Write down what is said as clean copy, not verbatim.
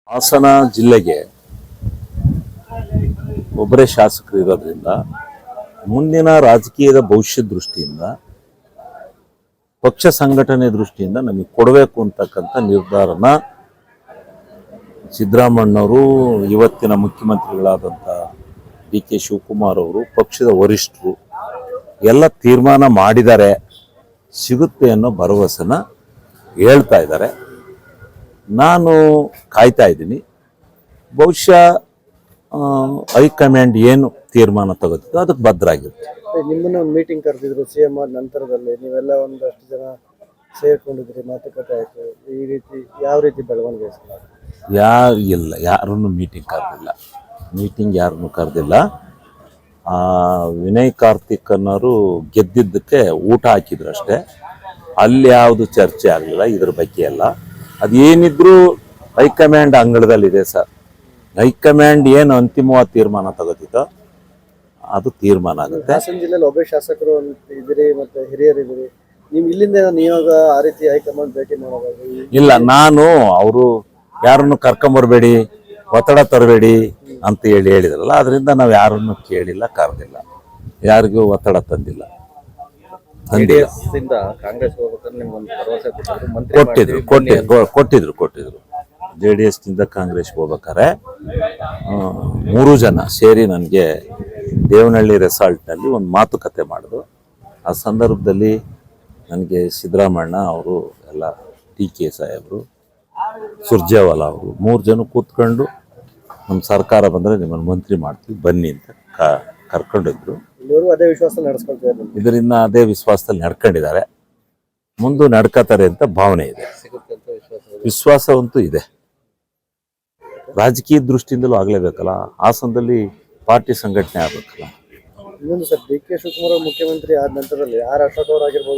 ಹಾಸನ ಜಿಲ್ಲೆಗೆ ಒಬ್ಬರೇ ಶಾಸಕರು ಇರೋದ್ರಿಂದ ಮುಂದಿನ ರಾಜಕೀಯದ ಭವಿಷ್ಯ ದೃಷ್ಟಿಯಿಂದ ಪಕ್ಷ ಸಂಘಟನೆ ದೃಷ್ಟಿಯಿಂದ ನಮಗೆ ಕೊಡಬೇಕು ಅಂತಕ್ಕಂಥ ನಿರ್ಧಾರನ ಸಿದ್ದರಾಮಣ್ಣವರು, ಇವತ್ತಿನ ಮುಖ್ಯಮಂತ್ರಿಗಳಾದಂಥ ಡಿ ಕೆ ಶಿವಕುಮಾರ್ ಅವರು, ಪಕ್ಷದ ವರಿಷ್ಠರು ಎಲ್ಲ ತೀರ್ಮಾನ ಮಾಡಿದ್ದಾರೆ, ಸಿಗುತ್ತೆ ಅನ್ನೋ ಭರವಸೆನ ಹೇಳ್ತಾ ಇದ್ದಾರೆ. ನಾನು ಕಾಯ್ತಾ ಇದ್ದೀನಿ. ಬಹುಶಃ ಹೈಕಮಾಂಡ್ ಏನು ತೀರ್ಮಾನ ತಗೋತಿದ್ದು ಅದಕ್ಕೆ ಬದ್ಧರಾಗಿರುತ್ತೆ. ನಿಮ್ಮನ್ನ ಒಂದು ಮೀಟಿಂಗ್ ಕರೆದಿದ್ರು ಸಿಎಂ ಆದ ನಂತರದಲ್ಲಿ, ನೀವೆಲ್ಲ ಒಂದಷ್ಟು ಜನ ಸೇರ್ಕೊಂಡಿದ್ರಿ, ಮಾತುಕತೆ ಆಯಿತು. ಈ ರೀತಿ ಯಾವ ರೀತಿ ಬೆಳವಣಿಗೆ? ಯಾರನ್ನು ಮೀಟಿಂಗ್ ಕರೆದಿಲ್ಲ. ವಿನಯ್ ಕಾರ್ತಿಕ್ ಅನ್ನೋರು ಗೆದ್ದಿದ್ದಕ್ಕೆ ಊಟ ಹಾಕಿದ್ರು ಅಷ್ಟೇ. ಅಲ್ಲಿ ಯಾವುದು ಚರ್ಚೆ ಆಗಲಿಲ್ಲ ಇದ್ರ ಬಗ್ಗೆ ಎಲ್ಲ. ಅದೇನಿದ್ರು ಹೈಕಮಾಂಡ್ ಅಂಗಳದಲ್ಲಿದೆ ಸರ್. ಹೈಕಮಾಂಡ್ ಏನು ಅಂತಿಮವಾದ ತೀರ್ಮಾನ ತಗೋತಿದ್ದೋ ಅದು ತೀರ್ಮಾನ ಆಗುತ್ತೆ. ಹಾಸನ ಜಿಲ್ಲೆಯಲ್ಲಿ ಒಬ್ಬ ಶಾಸಕರು ಇದ್ದೀರಿ, ಮತ್ತೆ ಹಿರಿಯರಿದ್ದೀರಿ. ನೀವು ಇಲ್ಲಿಂದ ನಿಯೋಗ ಆ ರೀತಿ ಹೈಕಮಾಂಡ್ ಭೇಟಿ ಮಾಡೋದು? ಇಲ್ಲ, ನಾನು ಅವರು ಯಾರನ್ನು ಕರ್ಕೊಂಬರ್ಬೇಡಿ, ಒತ್ತಡ ತರಬೇಡಿ ಅಂತ ಹೇಳಿದ್ರಲ್ಲ, ಅದರಿಂದ ನಾವು ಯಾರನ್ನು ಕೇಳಿಲ್ಲ, ಕರೆದಿಲ್ಲ, ಯಾರಿಗೂ ಒತ್ತಡ ತಂದಿಲ್ಲ. ಕೊಟ್ಟಿದ್ರು. JDS ನಿಂದ ಕಾಂಗ್ರೆಸ್ಗೆ ಹೋಗ್ಬೇಕಾರೆ 3 ಜನ ಸೇರಿ ನನಗೆ ದೇವನಹಳ್ಳಿ ರೆಸಾರ್ಟ್ನಲ್ಲಿ ಒಂದು ಮಾತುಕತೆ ಮಾಡಿದ್ರು. ಆ ಸಂದರ್ಭದಲ್ಲಿ ನನಗೆ ಸಿದ್ದರಾಮಣ್ಣ ಅವರು, ಎಲ್ಲ TK ಸಾಹೇಬರು, ಸುರ್ಜೇವಾಲಾ ಅವರು 3 ಜನ ಕೂತ್ಕೊಂಡು ನಮ್ಮ ಸರ್ಕಾರ ಬಂದರೆ ನಿಮ್ಮನ್ನು ಮಂತ್ರಿ ಮಾಡ್ತೀವಿ ಬನ್ನಿ ಅಂತ ಕರ್ಕೊಂಡಿದ್ರು. ಅದೇ ವಿಶ್ವಾಸ ನಡೆಸ್ಕೊಳ್ತಾರೆ. ಇದರಿಂದ ಅದೇ ವಿಶ್ವಾಸದಲ್ಲಿ ನಡ್ಕೊಂಡಿದ್ದಾರೆ, ಮುಂದೆ ನಡ್ಕೋತಾರೆ ಅಂತ ಭಾವನೆ ಇದೆ. ವಿಶ್ವಾಸವಂತೂ ಇದೆ. ರಾಜಕೀಯ ದೃಷ್ಟಿಯಿಂದಲೂ ಆಗಲೇಬೇಕಲ್ಲ, ಹಾಸನದಲ್ಲಿ ಪಾರ್ಟಿ ಸಂಘಟನೆ ಆಗಬೇಕಲ್ಲ. ಇನ್ನೊಂದು ಸರ್, ಡಿ ಕೆ ಶಿವಕುಮಾರ್ ಮುಖ್ಯಮಂತ್ರಿ ಆದ ನಂತರದಲ್ಲಿ R ಅಶೋಕ್ ಅವರಾಗಿರ್ಬೋದು,